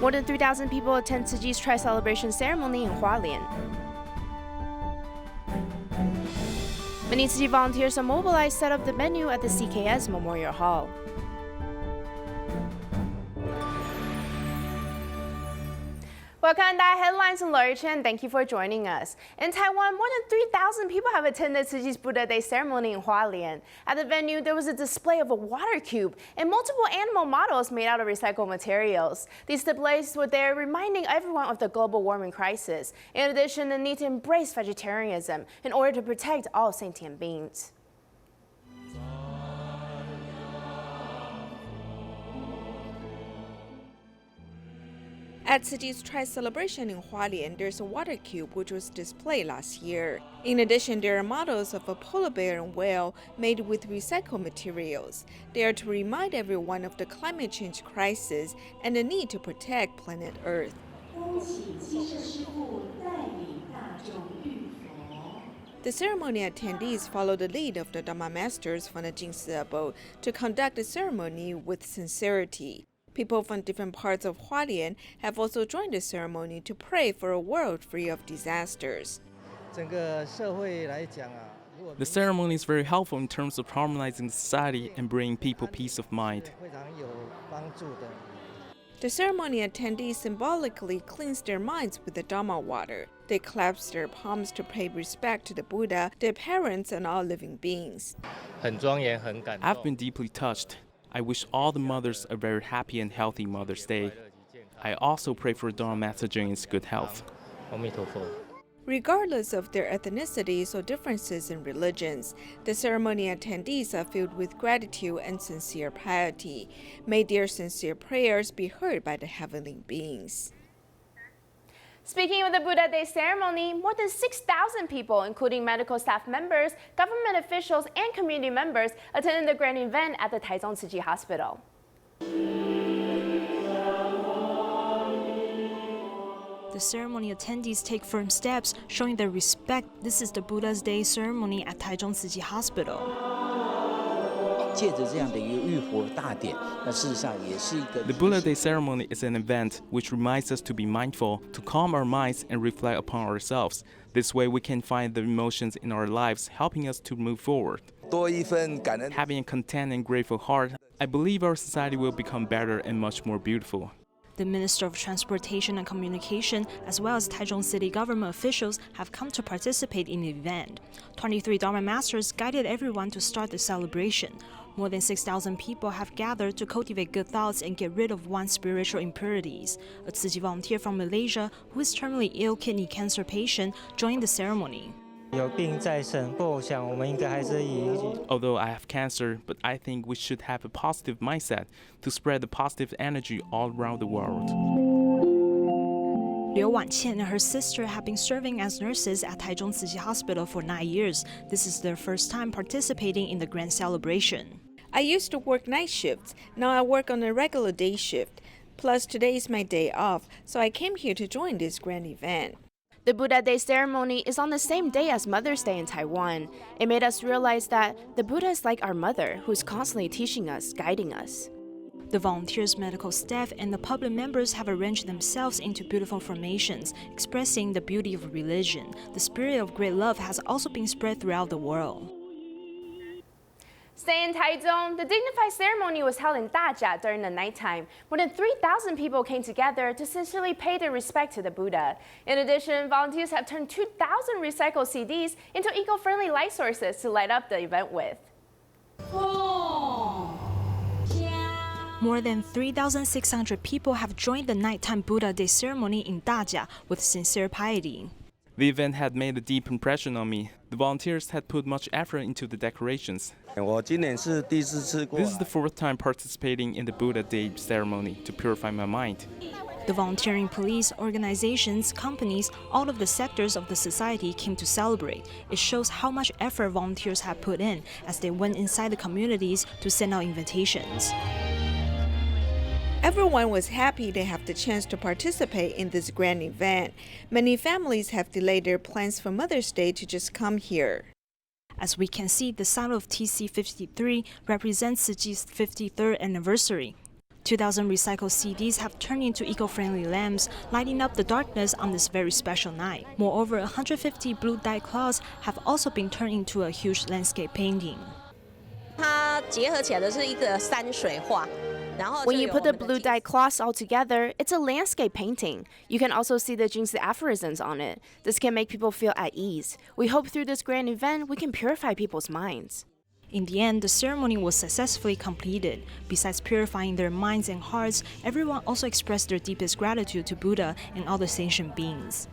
More than 3,000 people attend Tzu Chi's tri-celebration ceremony in Hualien. Many Tzu Chi volunteers are mobilized to set up the venue at the CKS Memorial Hall. Welcome to DaAi Headlines, and Lori Chen. Thank you for joining us. In Taiwan, more than 3,000 people have attended Tzu Chi's Buddha Day ceremony in Hualien. At the venue, there was a display of a water cube and multiple animal models made out of recycled materials. These displays were there reminding everyone of the global warming crisis. In addition, the need to embrace vegetarianism in order to protect all sentient beings. At Tzu Chi's tri-celebration in Hualien, there's a water cube which was displayed last year. In addition, there are models of a polar bear and whale made with recycled materials. They are to remind everyone of the climate change crisis and the need to protect planet Earth. The ceremony attendees follow the lead of the Dharma masters from the Jingsi abode to conduct the ceremony with sincerity. People from different parts of Hualien have also joined the ceremony to pray for a world free of disasters. The ceremony is very helpful in terms of harmonizing society and bringing people peace of mind. The ceremony attendees symbolically cleanse their minds with the Dharma water. They clasp their palms to pay respect to the Buddha, their parents, and all living beings. I've been deeply touched. I wish all the mothers a very happy and healthy Mother's Day. I also pray for Dharma Master's good health. Regardless of their ethnicities or differences in religions, the ceremony attendees are filled with gratitude and sincere piety. May their sincere prayers be heard by the heavenly beings. Speaking of the Buddha Day ceremony, more than 6,000 people, including medical staff members, government officials, and community members, attended the grand event at the Taichung Tzu Chi Hospital. The ceremony attendees take firm steps, showing their respect. This is the Buddha's Day ceremony at Taichung Tzu Chi Hospital. The Buddha Day ceremony is an event which reminds us to be mindful, to calm our minds and reflect upon ourselves. This way we can find the emotions in our lives helping us to move forward. Having a content and grateful heart, I believe our society will become better and much more beautiful. The Minister of Transportation and Communication, as well as Taichung City government officials, have come to participate in the event. 23 Dharma masters guided everyone to start the celebration. More than 6,000 people have gathered to cultivate good thoughts and get rid of one's spiritual impurities. A Tzu Chi volunteer from Malaysia, who is terminally ill kidney cancer patient, joined the ceremony. Although I have cancer, but I think we should have a positive mindset to spread the positive energy all around the world. Lori Chen and her sister have been serving as nurses at Taichung Tzu Chi Hospital for 9 years. This is their first time participating in the grand celebration. I used to work night shifts. Now I work on a regular day shift. Plus, today is my day off, so I came here to join this grand event. The Buddha Day ceremony is on the same day as Mother's Day in Taiwan. It made us realize that the Buddha is like our mother, who's constantly teaching us, guiding us. The volunteers, medical staff, and the public members have arranged themselves into beautiful formations, expressing the beauty of religion. The spirit of great love has also been spread throughout the world. Staying in Taichung, the dignified ceremony was held in Dajia during the nighttime. More than 3,000 people came together to sincerely pay their respect to the Buddha. In addition, volunteers have turned 2,000 recycled CDs into eco-friendly light sources to light up the event with. More than 3,600 people have joined the nighttime Buddha Day ceremony in Dajia with sincere piety. The event had made a deep impression on me. The volunteers had put much effort into the decorations. This is the fourth time participating in the Buddha Day ceremony to purify my mind. The volunteering police, organizations, companies, all of the sectors of the society came to celebrate. It shows how much effort volunteers have put in as they went inside the communities to send out invitations. Everyone was happy to have the chance to participate in this grand event. Many families have delayed their plans for Mother's Day to just come here. As we can see, the sound of TC53 represents Tzu Chi's 53rd anniversary. 2,000 recycled CDs have turned into eco-friendly lamps, lighting up the darkness on this very special night. Moreover, 150 blue dye cloths have also been turned into a huge landscape painting. 它结合起来的是一个山水画。 When you put the blue dye cloths all together, it's a landscape painting. You can also see the Jingsi aphorisms on it. This can make people feel at ease. We hope through this grand event, we can purify people's minds. In the end, the ceremony was successfully completed. Besides purifying their minds and hearts, everyone also expressed their deepest gratitude to Buddha and all the sentient beings.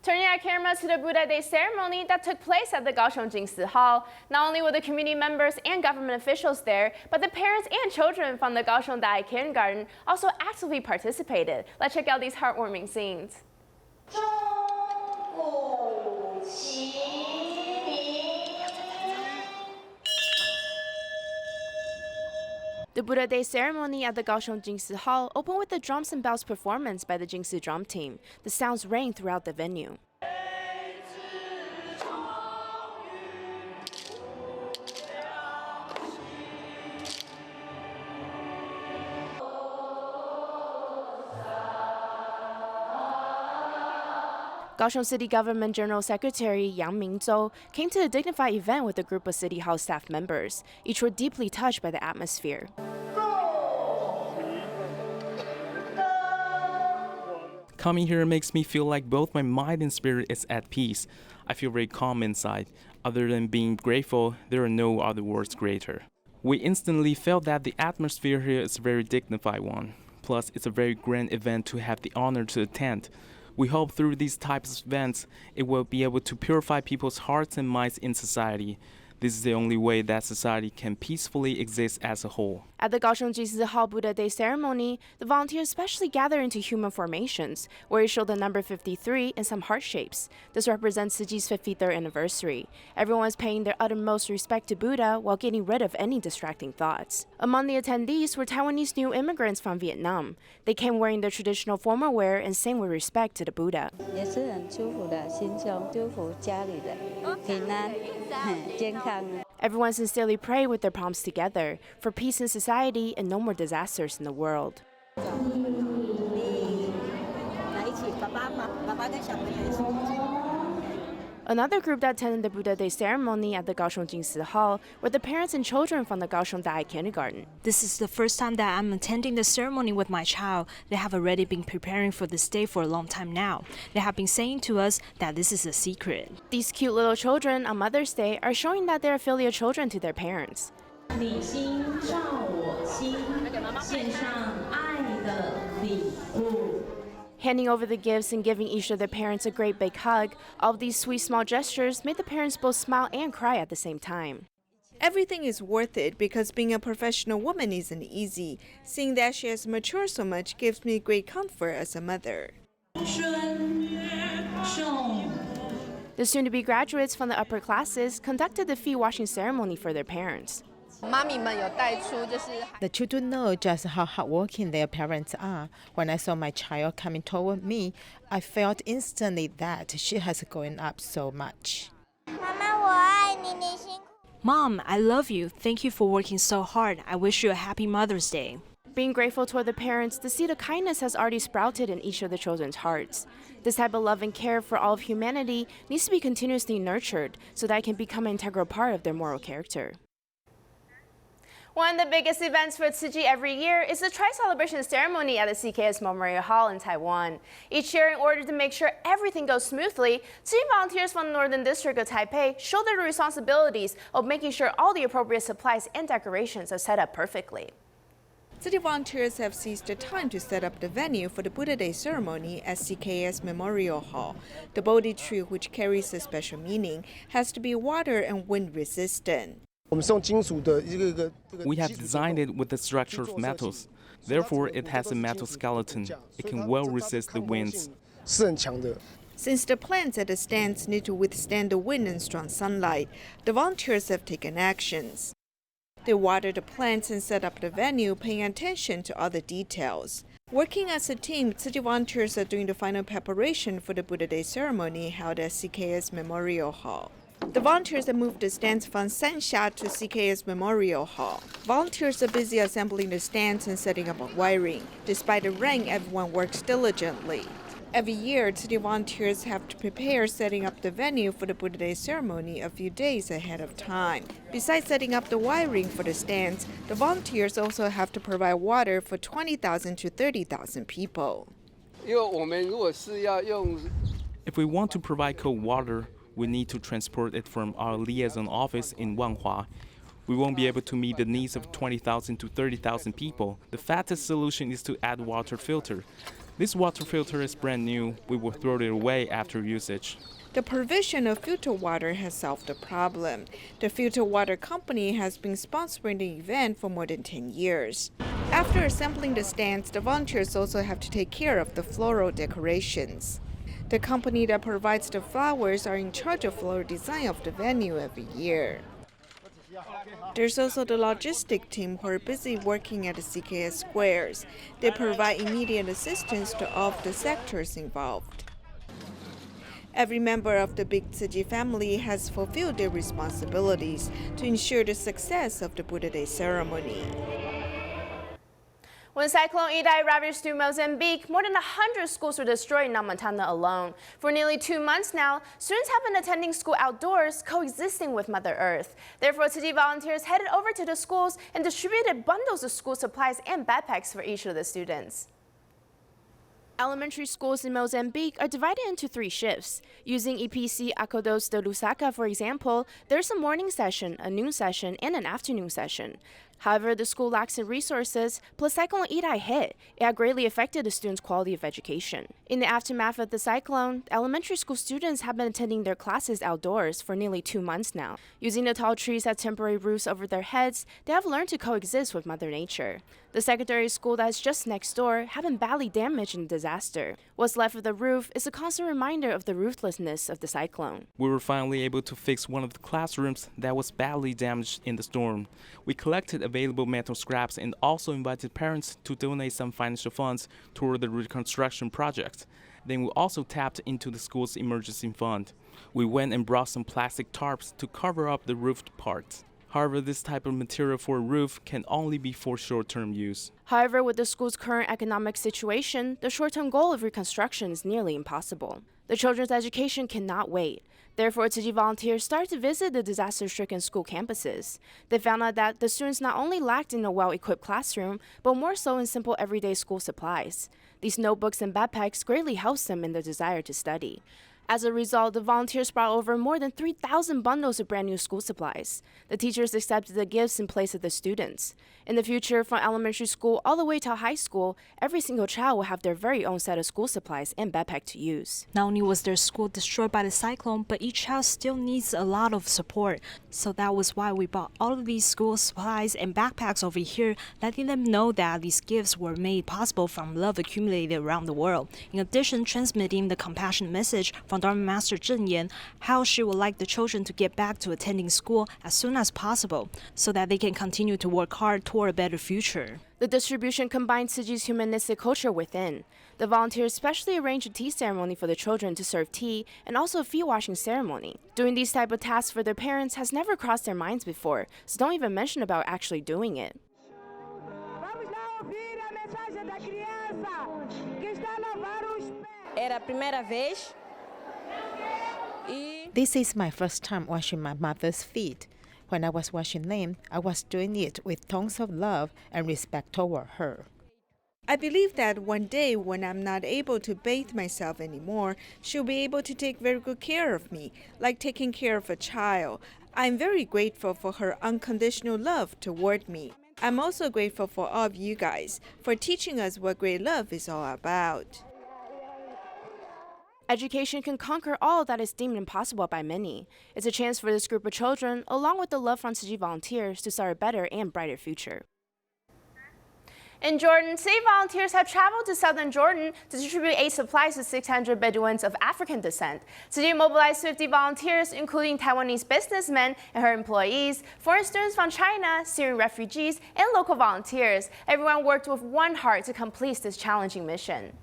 Turning our cameras to the Buddha Day ceremony that took place at the Kaohsiung Jingsi Hall. Not only were the community members and government officials there, but the parents and children from the Kaohsiung DaAi Kindergarten also actively participated. Let's check out these heartwarming scenes. The Buddha Day ceremony at the Kaohsiung Jingsi Hall opened with the drums and bells performance by the Jingsi drum team. The sounds rang throughout the venue. Kaohsiung City Government General Secretary Yang Mingzhou came to the dignified event with a group of City Hall staff members. Each were deeply touched by the atmosphere. Coming here makes me feel like both my mind and spirit is at peace. I feel very calm inside. Other than being grateful, there are no other words greater. We instantly felt that the atmosphere here is a very dignified one. Plus, it's a very grand event to have the honor to attend. We hope through these types of events, it will be able to purify people's hearts and minds in society. This is the only way that society can peacefully exist as a whole. At the Kaohsiung Jingsi Hall Buddha Day ceremony, the volunteers especially gathered into human formations, where it showed the number 53 in some heart shapes. This represents Tzu Chi's 53rd anniversary. Everyone is paying their uttermost respect to Buddha while getting rid of any distracting thoughts. Among the attendees were Taiwanese new immigrants from Vietnam. They came wearing their traditional formal wear and sang with respect to the Buddha. 也是很祝福的心胸，祝福家里的平安、健康。 Everyone sincerely prayed with their palms together for peace in society and no more disasters in the world. Another group that attended the Buddha Day ceremony at the Kaohsiung Jingsi Hall were the parents and children from the Kaohsiung DaAi Kindergarten. This is the first time that I'm attending the ceremony with my child. They have already been preparing for this day for a long time now. They have been saying to us that this is a secret. These cute little children on Mother's Day are showing that they're filial children to their parents. 你心照我心，献上爱的礼物。 Handing over the gifts and giving each of their parents a great big hug, all of these sweet small gestures made the parents both smile and cry at the same time. Everything is worth it because being a professional woman isn't easy. Seeing that she has matured so much gives me great comfort as a mother. The soon-to-be graduates from the upper classes conducted the feet washing ceremony for their parents. The children know just how hardworking their parents are. When I saw my child coming toward me, I felt instantly that she has grown up so much. Mom, I love you. Thank you for working so hard. I wish you a happy Mother's Day. Being grateful toward the parents, the seed of kindness has already sprouted in each of the children's hearts. This type of love and care for all of humanity needs to be continuously nurtured so that it can become an integral part of their moral character. One of the biggest events for Tzu Chi every year is the Tri-Celebration ceremony at the CKS Memorial Hall in Taiwan. Each year, in order to make sure everything goes smoothly, Tzu Chi volunteers from the Northern District of Taipei shoulder the responsibilities of making sure all the appropriate supplies and decorations are set up perfectly. City volunteers have seized the time to set up the venue for the Buddha Day ceremony at CKS Memorial Hall. The Bodhi tree, which carries a special meaning, has to be water and wind resistant. We have designed it with the structure of metals. Therefore, it has a metal skeleton. It can well resist the winds. Since the plants at the stands need to withstand the wind and strong sunlight, the volunteers have taken actions. They water the plants and set up the venue, paying attention to other details. Working as a team, city volunteers are doing the final preparation for the Buddha Day ceremony held at CKS Memorial Hall. The volunteers have moved the stands from Sentient to CKS Memorial Hall. Volunteers are busy assembling the stands and setting up wiring. Despite the rain, everyone works diligently. Every year, city volunteers have to prepare setting up the venue for the Buddha Day ceremony a few days ahead of time. Besides setting up the wiring for the stands, the volunteers also have to provide water for 20,000 to 30,000 people. If we want to provide cold water, we need to transport it from our liaison office in Wanhua. We won't be able to meet the needs of 20,000 to 30,000 people. The fastest solution is to add water filter. This water filter is brand new. We will throw it away after usage. The provision of filtered water has solved the problem. The filtered water company has been sponsoring the event for more than 10 years. After assembling the stands, the volunteers also have to take care of the floral decorations. The company that provides the flowers are in charge of floral design of the venue every year. There's also the logistic team who are busy working at the CKS squares. They provide immediate assistance to all of the sectors involved. Every member of the Big Tzu Chi family has fulfilled their responsibilities to ensure the success of the Buddha Day ceremony. When Cyclone Idai ravaged through Mozambique, more than 100 schools were destroyed in Montana alone. For nearly 2 months now, students have been attending school outdoors, coexisting with Mother Earth. Therefore, Tzu Chi volunteers headed over to the schools and distributed bundles of school supplies and backpacks for each of the students. Elementary schools in Mozambique are divided into 3 shifts. Using EPC Akodos de Lusaka, for example, there's a morning session, a noon session, and an afternoon session. However, the school lacks in resources, plus Cyclone Idai hit. It had greatly affected the students' quality of education. In the aftermath of the cyclone, elementary school students have been attending their classes outdoors for nearly 2 months now. Using the tall trees as temporary roofs over their heads, they have learned to coexist with Mother Nature. The secondary school that's just next door had been badly damaged in the disaster. What's left of the roof is a constant reminder of the ruthlessness of the cyclone. We were finally able to fix one of the classrooms that was badly damaged in the storm. We collected available metal scraps and also invited parents to donate some financial funds toward the reconstruction project. Then we also tapped into the school's emergency fund. We went and brought some plastic tarps to cover up the roofed parts. However, this type of material for a roof can only be for short-term use. However, with the school's current economic situation, the short-term goal of reconstruction is nearly impossible. The children's education cannot wait. Therefore, Tzu Chi volunteers started to visit the disaster-stricken school campuses. They found out that the students not only lacked in a well-equipped classroom, but more so in simple everyday school supplies. These notebooks and backpacks greatly helped them in their desire to study. As a result, the volunteers brought over more than 3,000 bundles of brand new school supplies. The teachers accepted the gifts in place of the students. In the future, from elementary school all the way to high school, every single child will have their very own set of school supplies and backpack to use. Not only was their school destroyed by the cyclone, but each child still needs a lot of support. So that was why we bought all of these school supplies and backpacks over here, letting them know that these gifts were made possible from love accumulated around the world. In addition, transmitting the compassionate message from Dharma Master Zhen Yan, how she would like the children to get back to attending school as soon as possible, so that they can continue to work hard toward a better future. The distribution combined Tzu Chi's humanistic culture within. The volunteers specially arranged a tea ceremony for the children to serve tea and also a feet washing ceremony. Doing these type of tasks for their parents has never crossed their minds before, so don't even mention about actually doing it. Era a primeira vez. This is my first time washing my mother's feet. When I was washing them, I was doing it with tons of love and respect toward her. I believe that one day when I'm not able to bathe myself anymore, she'll be able to take very good care of me, like taking care of a child. I'm very grateful for her unconditional love toward me. I'm also grateful for all of you guys for teaching us what great love is all about. Education can conquer all that is deemed impossible by many. It's a chance for this group of children, along with the love from Tzu Chi volunteers, to start a better and brighter future. In Jordan, city volunteers have traveled to southern Jordan to distribute aid supplies to 600 Bedouins of African descent. Tzu Chi mobilized 50 volunteers, including Taiwanese businessmen and her employees, foreign students from China, Syrian refugees, and local volunteers. Everyone worked with one heart to complete this challenging mission.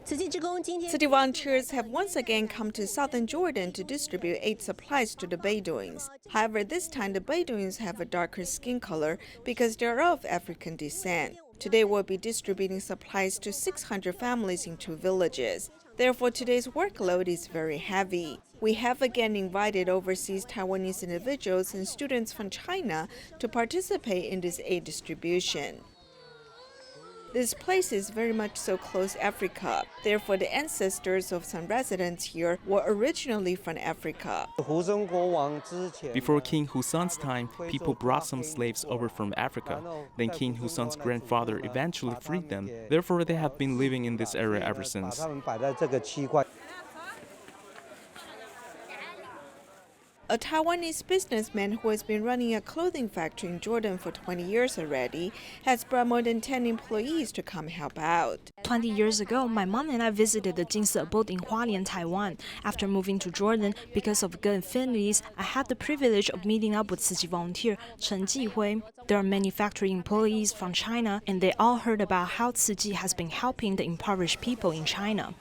City volunteers have once again come to southern Jordan to distribute aid supplies to the Bedouins. However, this time the Bedouins have a darker skin color because they are of African descent. Today we'll be distributing supplies to 600 families in 2 villages. Therefore, today's workload is very heavy. We have again invited overseas Taiwanese individuals and students from China to participate in this aid distribution. This place is very much so close Africa. Therefore, the ancestors of some residents here were originally from Africa. Before King Husan's time, people brought some slaves over from Africa. Then King Husan's grandfather eventually freed them. Therefore, they have been living in this area ever since. A Taiwanese businessman who has been running a clothing factory in Jordan for 20 years already has brought more than 10 employees to come help out. 20 years ago, my mom and I visited the Jingsi abode in Hualien, Taiwan. After moving to Jordan, because of good affinities, I had the privilege of meeting up with Tzu Chi volunteer Chen Jihui. There are many factory employees from China, and they all heard about how Tzu Chi has been helping the impoverished people in China.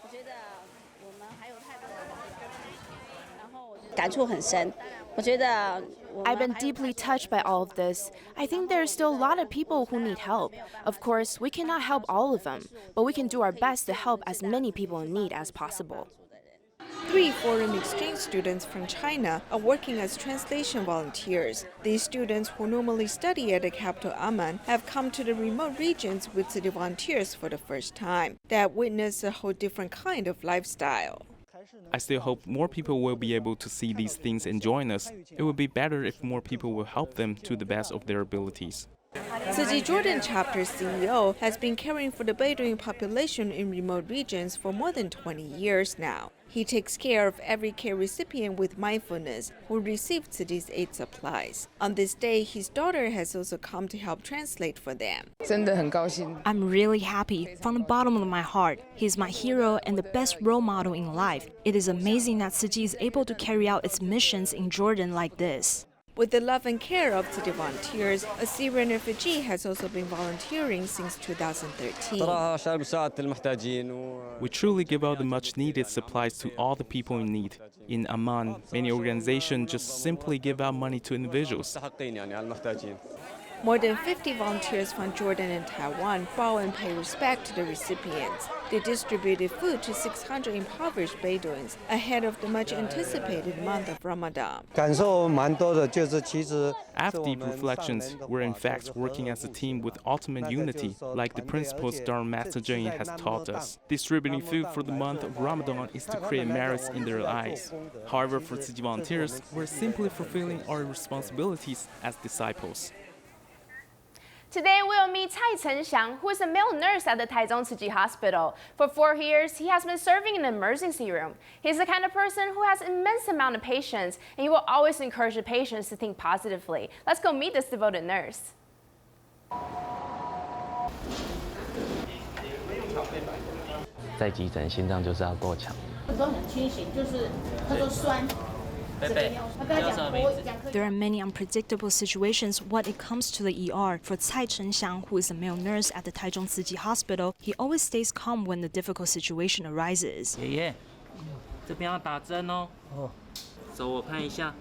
I've been deeply touched by all of this. I think there are still a lot of people who need help. Of course, we cannot help all of them, but we can do our best to help as many people in need as possible. 3 foreign exchange students from China are working as translation volunteers. These students, who normally study at the capital Amman, have come to the remote regions with city volunteers for the first time. They have witnessed a whole different kind of lifestyle. I still hope more people will be able to see these things and join us. It would be better if more people will help them to the best of their abilities. Tzu Chi Jordan chapter CEO has been caring for the Bedouin population in remote regions for more than 20 years now. He takes care of every care recipient with mindfulness who received Tzu Chi's aid supplies. On this day, his daughter has also come to help translate for them. I'm really happy from the bottom of my heart. He's my hero and the best role model in life. It is amazing that Tzu Chi is able to carry out its missions in Jordan like this. With the love and care of Tzu Chi volunteers, a Syrian refugee has also been volunteering since 2013. We truly give out the much-needed supplies to all the people in need. In Amman, many organizations just simply give out money to individuals. More than 50 volunteers from Jordan and Taiwan bow and pay respect to the recipients. They distributed food to 600 impoverished Bedouins ahead of the much-anticipated month of Ramadan. After deep reflections, we're in fact working as a team with ultimate unity, like the principles Dharma Master Zheng has taught us. Distributing food for the month of Ramadan is to create merits in their eyes. However, for Tzu Chi volunteers, we're simply fulfilling our responsibilities as disciples. Today we'll meet Taichung Tzu, who is a male nurse at the Taichung Tzu Chi Hospital. For 4 years, he has been serving in the emergency room. He's the kind of person who has immense amount of patience, and he will always encourage the patients to think positively. Let's go meet this devoted nurse. 在急诊，心脏就是要够强。都很清醒，就是他说酸。 There are many unpredictable situations when it comes to the ER. For Taichung Tzu, who is a male nurse at the Taichung Tzu Chi Hospital, he always stays calm when the difficult situation arises. 爷爷，这边要打针哦。手我看一下。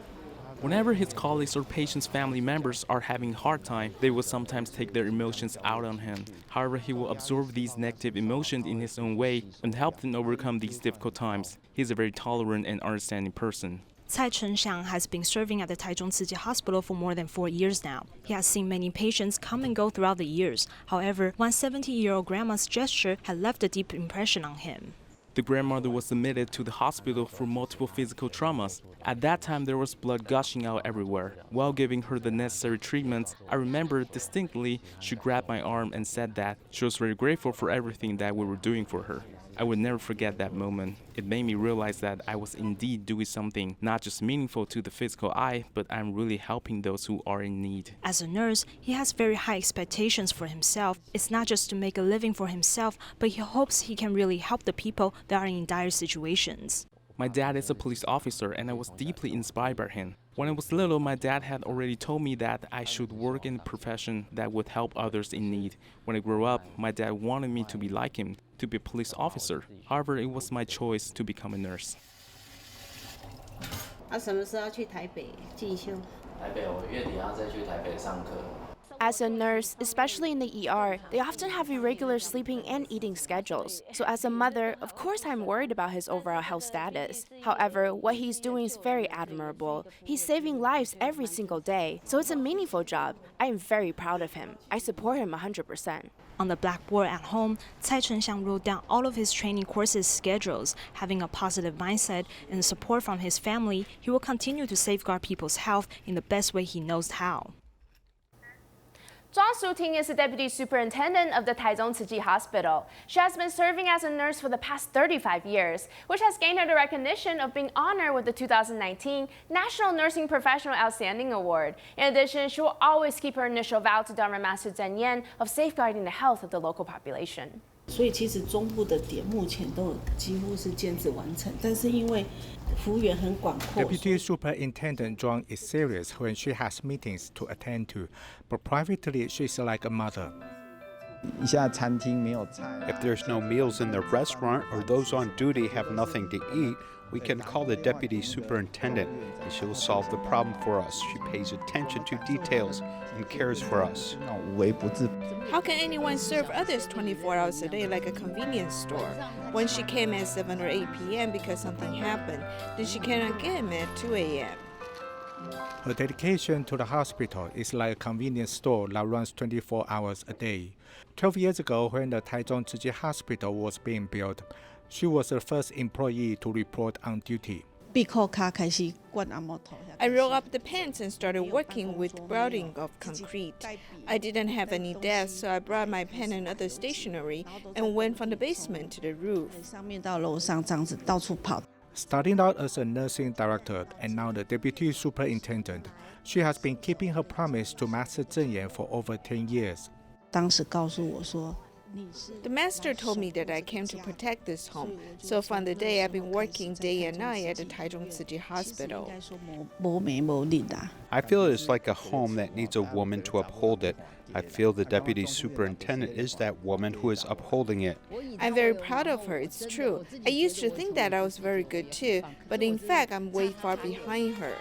Whenever his colleagues or patients' family members are having a hard time, they will sometimes take their emotions out on him. However, he will absorb these negative emotions in his own way and help them overcome these difficult times. He's a very tolerant and understanding person. Taichung Tzu has been serving at the Taichung Tzu Chi Hospital for more than 4 years now. He has seen many patients come and go throughout the years. However, one 70-year-old grandma's gesture had left a deep impression on him. The grandmother was admitted to the hospital for multiple physical traumas. At that time, there was blood gushing out everywhere. While giving her the necessary treatments, I remember distinctly she grabbed my arm and said that she was very grateful for everything that we were doing for her. I would never forget that moment. It made me realize that I was indeed doing something not just meaningful to the physical eye, but I'm really helping those who are in need. As a nurse, he has very high expectations for himself. It's not just to make a living for himself, but he hopes he can really help the people that are in dire situations. My dad is a police officer, and I was deeply inspired by him. When I was little, my dad had already told me that I should work in a profession that would help others in need. When I grew up, my dad wanted me to be like him, to be a police officer. However, it was my choice to become a nurse. 什么时候要去台北进修？台北，我月底要再去台北上课。 As a nurse, especially in the ER, they often have irregular sleeping and eating schedules. So as a mother, of course I'm worried about his overall health status. However, what he's doing is very admirable. He's saving lives every single day, so it's a meaningful job. I am very proud of him. I support him 100%. On the blackboard at home, Taichung Tzu wrote down all of his training courses schedules. Having a positive mindset and support from his family, he will continue to safeguard people's health in the best way he knows how. Zhang Suting is the deputy superintendent of the Taichung Tzu Chi Hospital. She has been serving as a nurse for the past 35 years, which has gained her the recognition of being honored with the 2019 National Nursing Professional Outstanding Award. In addition, she will always keep her initial vow to Dharma Master Zhen Yan of safeguarding the health of the local population. 所以其实中部的点目前都几乎是建制完成，但是因为幅员很广阔。 Deputy Superintendent Zhuang is serious when she has meetings to attend to, but privately she's like a mother. If there's no meals in the restaurant or those on duty have nothing to eat, we can call the deputy superintendent and she'll solve the problem for us. She pays attention to details and cares for us. How can anyone serve others 24 hours a day like a convenience store? When she came at 7 or 8 p.m. because something happened, then she cannot get him at 2 a.m. Her dedication to the hospital is like a convenience store that runs 24 hours a day. 12 years ago, when the Taichung Tzu Chi Hospital was being built, she was the first employee to report on duty. I rolled up the pants and started working with grouting of concrete. I didn't have any desk, so I brought my pen and other stationery and went from the basement to the roof. Starting out as a nursing director and now the deputy superintendent, she has been keeping her promise to Master Zhen Yan for over 10 years. The master told me that I came to protect this home, so from the day I've been working day and night at the Taichung Tzu Chi Hospital. I feel it's like a home that needs a woman to uphold it. I feel the deputy superintendent is that woman who is upholding it. I'm very proud of her, it's true. I used to think that I was very good too, but in fact I'm way far behind her.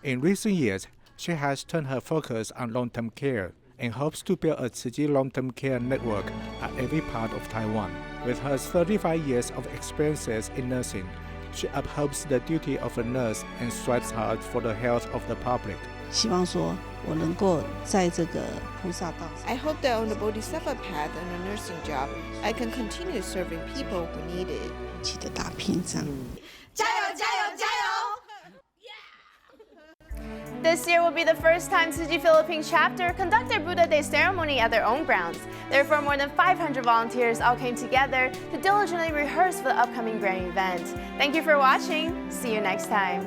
In recent years, she has turned her focus on long-term care and hopes to build a Tzu Chi long-term care network at every part of Taiwan. With her 35 years of experiences in nursing, she upholds the duty of a nurse and strives hard for the health of the public. I hope that on the Bodhisattva path and a nursing job, I can continue serving people who need it. 加油加油加油 This year will be the first time Tzu Chi Philippines chapter conducted Buddha Day ceremony at their own grounds. Therefore, more than 500 volunteers all came together to diligently rehearse for the upcoming grand event. Thank you for watching. See you next time.